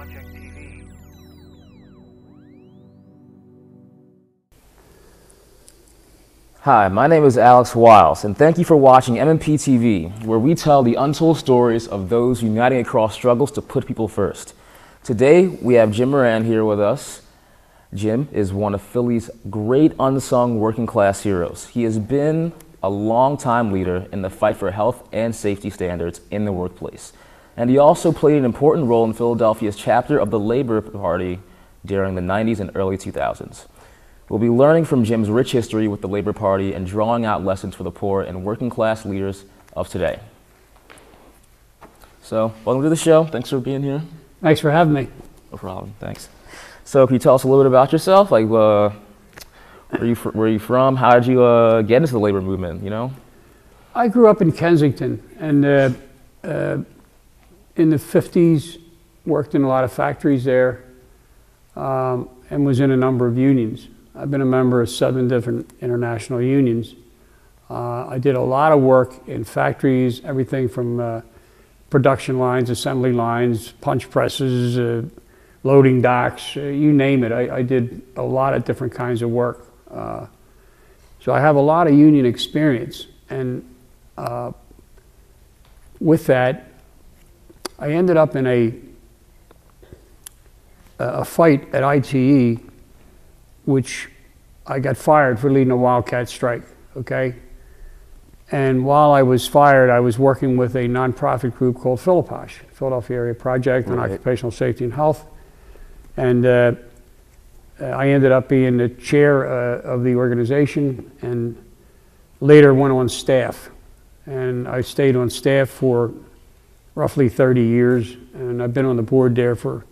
Project TV. Hi, my name is Alex Wiles, and thank you for watching MMPTV, where we tell the untold stories of those uniting across struggles to put people first. Today, we have Jim Moran here with us. Jim is one of Philly's great unsung working class heroes. He has been a long-time leader in the fight for health and safety standards in the workplace. And he also played an important role in Philadelphia's chapter of the Labor Party during the 90s and early 2000s. We'll be learning from Jim's rich history with the Labor Party and drawing out lessons for the poor and working class leaders of today. So, welcome to the show. Thanks for being here. Thanks for having me. No problem. Thanks. So, can you tell us a little bit about yourself? Like, where are you from? How did you get into the labor movement? You know? I grew up in Kensington, and in the 50s, worked in a lot of factories there, and was in a number of unions. I've been a member of 7 different international unions. I did a lot of work in factories, everything from production lines, assembly lines, punch presses, loading docks, you name it. I did a lot of different kinds of work. So I have a lot of union experience. And with that, I ended up in a fight at ITE, which I got fired for leading a wildcat strike, okay? And while I was fired, I was working with a nonprofit group called Philaposh, Philadelphia Area Project on Occupational Safety and Health. And I ended up being the chair of the organization and later went on staff. And I stayed on staff for roughly 30 years, and I've been on the board there for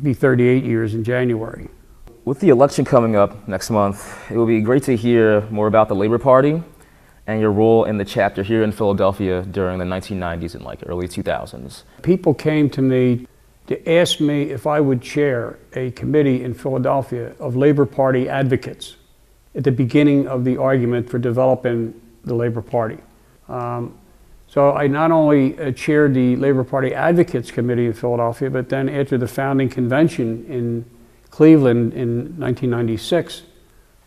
be 38 years in January. With the election coming up next month, it will be great to hear more about the Labor Party and your role in the chapter here in Philadelphia during the 1990s and early 2000s. People came to me to ask me if I would chair a committee in Philadelphia of Labor Party advocates at the beginning of the argument for developing the Labor Party. So I not only chaired the Labor Party Advocates Committee in Philadelphia, but then after the founding convention in Cleveland in 1996,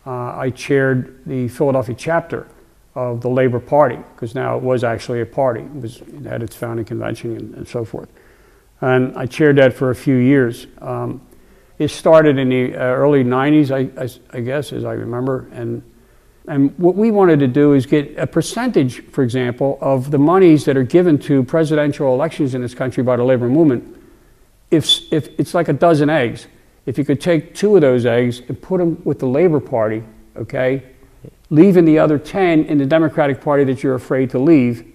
I chaired the Philadelphia chapter of the Labor Party, because now it was actually a party. It had its founding convention and so forth. And I chaired that for a few years. It started in the early 90s, I guess, as I remember. And what we wanted to do is get a percentage, for example, of the monies that are given to presidential elections in this country by the labor movement. If it's like a dozen eggs, if you could take 2 of those eggs and put them with the Labor Party, okay, leaving the other 10 in the Democratic Party that you're afraid to leave,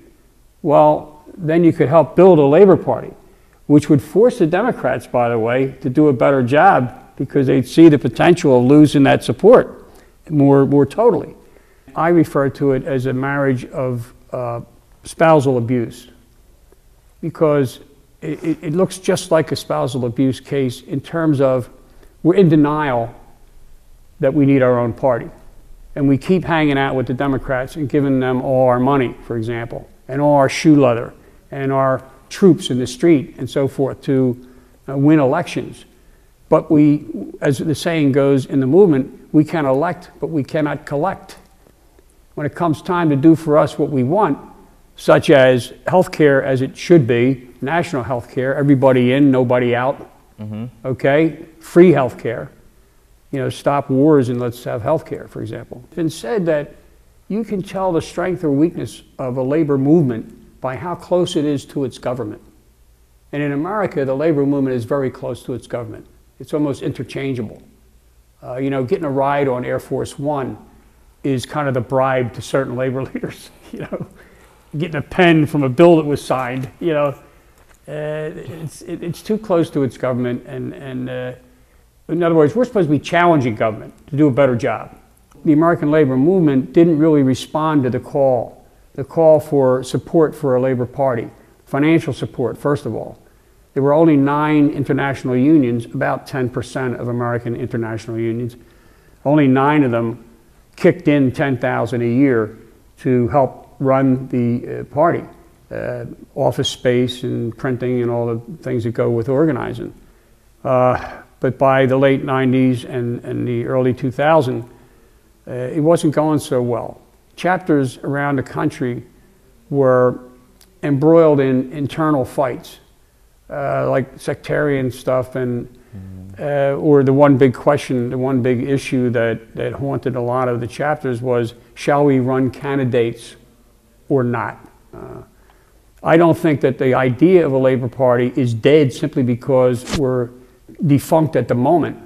well, then you could help build a Labor Party, which would force the Democrats, by the way, to do a better job because they'd see the potential of losing that support more totally. I refer to it as a marriage of spousal abuse, because it looks just like a spousal abuse case in terms of we're in denial that we need our own party. And we keep hanging out with the Democrats and giving them all our money, for example, and all our shoe leather, and our troops in the street and so forth to win elections. But we, as the saying goes in the movement, we can elect, but we cannot collect. When it comes time to do for us what we want, such as health care as it should be, national health care, everybody in, nobody out, okay? Free health care, you know, stop wars and let's have health care, for example. It's been said that you can tell the strength or weakness of a labor movement by how close it is to its government. And in America, the labor movement is very close to its government. It's almost interchangeable. You know, getting a ride on Air Force One is kind of the bribe to certain labor leaders, you know. Getting a pen from a bill that was signed, you know. It's too close to its government, and in other words, we're supposed to be challenging government to do a better job. The American labor movement didn't really respond to the call for support for a labor party, financial support, first of all. There were only 9 international unions, about 10% of American international unions. Only 9 of them kicked in $10,000 a year to help run the party. office space and printing and all the things that go with organizing. But by the late 90s and the early 2000s, it wasn't going so well. Chapters around the country were embroiled in internal fights, like sectarian stuff, and or the one big question, the one big issue that haunted a lot of the chapters was, shall we run candidates or not? I don't think that the idea of a Labor Party is dead simply because we're defunct at the moment.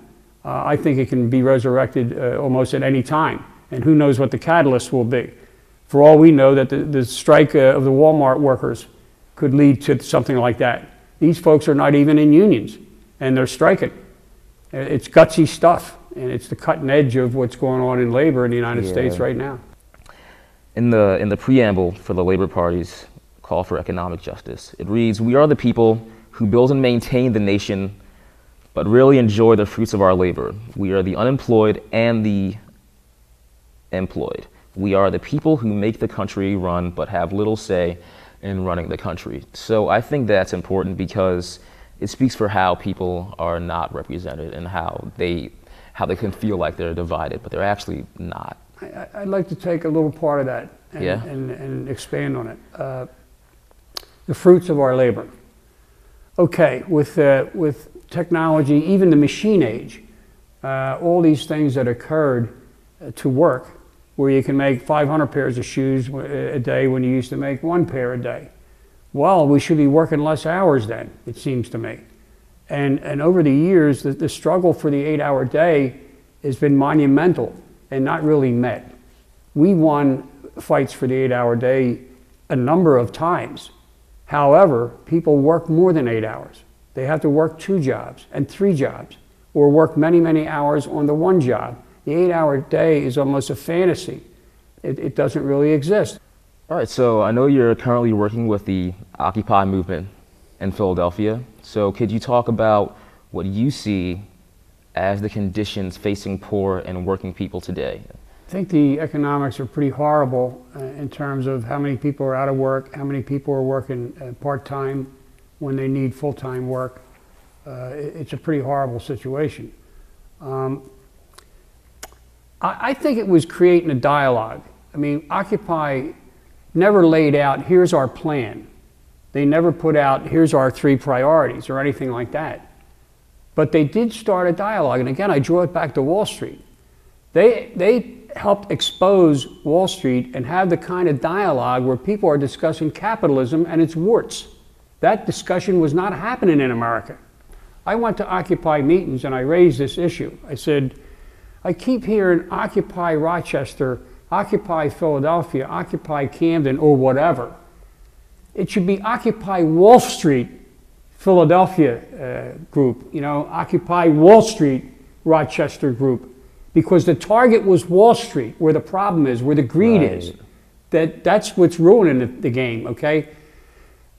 I think it can be resurrected almost at any time, and who knows what the catalyst will be. For all we know, that the strike of the Walmart workers could lead to something like that. These folks are not even in unions, and they're striking. It's gutsy stuff, and it's the cutting edge of what's going on in labor in the United States right now. In the preamble for the Labor Party's call for economic justice, it reads, "We are the people who build and maintain the nation, but really enjoy the fruits of our labor. We are the unemployed and the employed. We are the people who make the country run, but have little say in running the country." So I think that's important because it speaks for how people are not represented and how they can feel like they're divided, but they're actually not. I'd like to take a little part of that and, Yeah? and expand on it. The fruits of our labor. Okay, with technology, even the machine age, all these things that occurred to work, where you can make 500 pairs of shoes a day when you used to make one pair a day. Well, we should be working less hours then, it seems to me. And over the years, the struggle for the 8-hour day has been monumental and not really met. We won fights for the 8-hour day a number of times. However, people work more than 8 hours. They have to work 2 jobs and 3 jobs, or work many, many hours on the one job. The 8-hour day is almost a fantasy. It doesn't really exist. All right, so I know you're currently working with the Occupy movement in Philadelphia. So could you talk about what you see as the conditions facing poor and working people today? I think the economics are pretty horrible in terms of how many people are out of work, how many people are working part-time when they need full-time work. It's a pretty horrible situation. I think it was creating a dialogue. I mean, Occupy never laid out, here's our plan. They never put out, here's our 3 priorities or anything like that. But they did start a dialogue, and again, I draw it back to Wall Street. They helped expose Wall Street and have the kind of dialogue where people are discussing capitalism and its warts. That discussion was not happening in America. I went to Occupy meetings and I raised this issue. I said, I keep hearing Occupy Rochester, Occupy Philadelphia, Occupy Camden, or whatever. It should be Occupy Wall Street, Philadelphia group, you know, Occupy Wall Street, Rochester group, because the target was Wall Street, where the problem is, where the greed is. That's what's ruining the game, okay?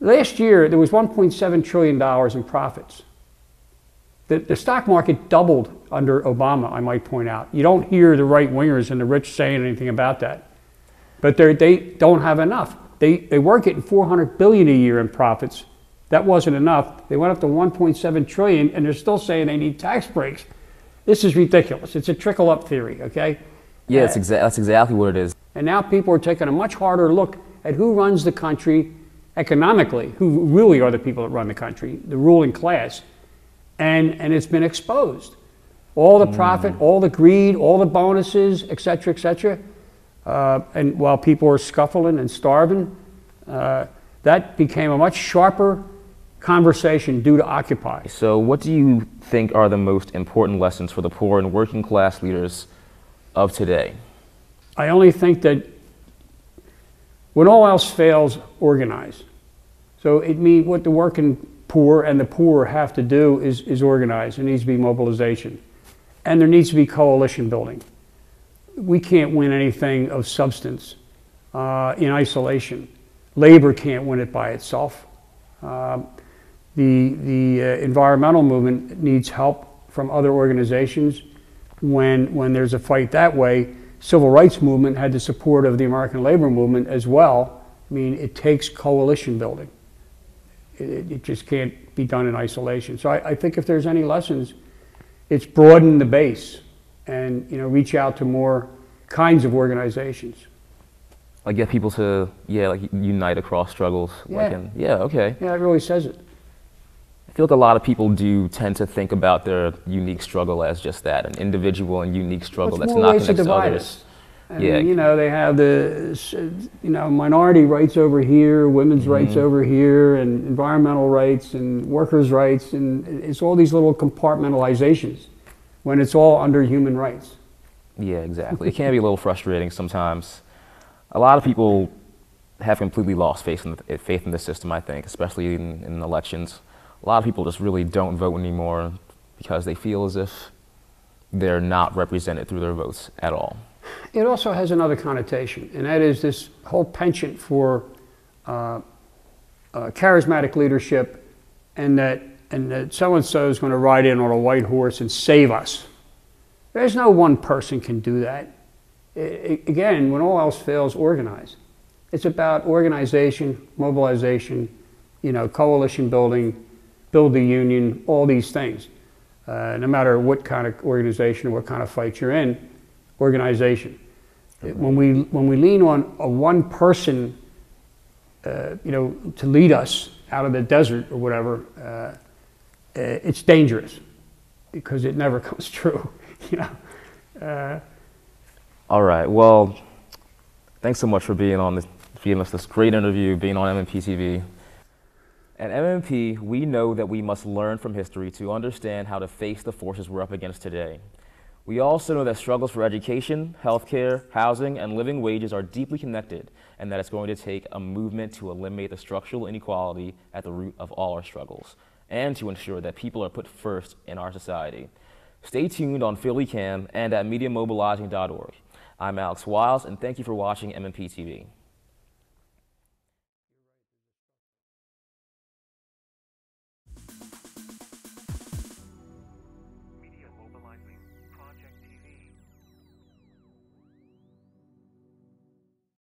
Last year, there was $1.7 trillion in profits. The stock market doubled under Obama, I might point out. You don't hear the right-wingers and the rich saying anything about that. But they don't have enough. They were getting $400 billion a year in profits. That wasn't enough. They went up to $1.7 trillion, and they're still saying they need tax breaks. This is ridiculous. It's a trickle-up theory, okay? Yeah, that's exactly what it is. And now people are taking a much harder look at who runs the country economically, who really are the people that run the country, the ruling class. And it's been exposed. All the profit, all the greed, all the bonuses, et cetera, et cetera. And while people are scuffling and starving, that became a much sharper conversation due to Occupy. So what do you think are the most important lessons for the poor and working class leaders of today? I only think that when all else fails, organize. So it means what the working poor and the poor have to do is organize. There needs to be mobilization. And there needs to be coalition building. We can't win anything of substance in isolation. Labor can't win it by itself. The environmental movement needs help from other organizations. When there's a fight that way, civil rights movement had the support of the American labor movement as well, I mean, it takes coalition building. It just can't be done in isolation. So I think if there's any lessons, it's broaden the base and, you know, reach out to more kinds of organizations. Like get people to, like unite across struggles. Yeah. Okay. Yeah, it really says it. I feel like a lot of people do tend to think about their unique struggle as just that, an individual and unique struggle that's not ways to connected to divide others. us. I mean, you know, they have the, you know, minority rights over here, women's rights over here, and environmental rights and workers' rights, and it's all these little compartmentalizations when it's all under human rights. Yeah, exactly. It can be a little frustrating sometimes. A lot of people have completely lost faith in the system, I think, especially in elections. A lot of people just really don't vote anymore because they feel as if they're not represented through their votes at all. It also has another connotation, and that is this whole penchant for charismatic leadership, and that so-and-so is going to ride in on a white horse and save us. There's no one person can do that. Again, when all else fails, organize. It's about organization, mobilization, you know, coalition building, build the union, all these things. No matter what kind of organization or what kind of fight you're in, organization. When we lean on a one person, you know, to lead us out of the desert or whatever, it's dangerous because it never comes true. You know. All right. Well, thanks so much for being on giving us this great interview, being on MMPTV. At MMP, we know that we must learn from history to understand how to face the forces we're up against today. We also know that struggles for education, healthcare, housing, and living wages are deeply connected, and that it's going to take a movement to eliminate the structural inequality at the root of all our struggles, and to ensure that people are put first in our society. Stay tuned on Philly Cam and at MediaMobilizing.org. I'm Alex Wiles, and thank you for watching MMPTV.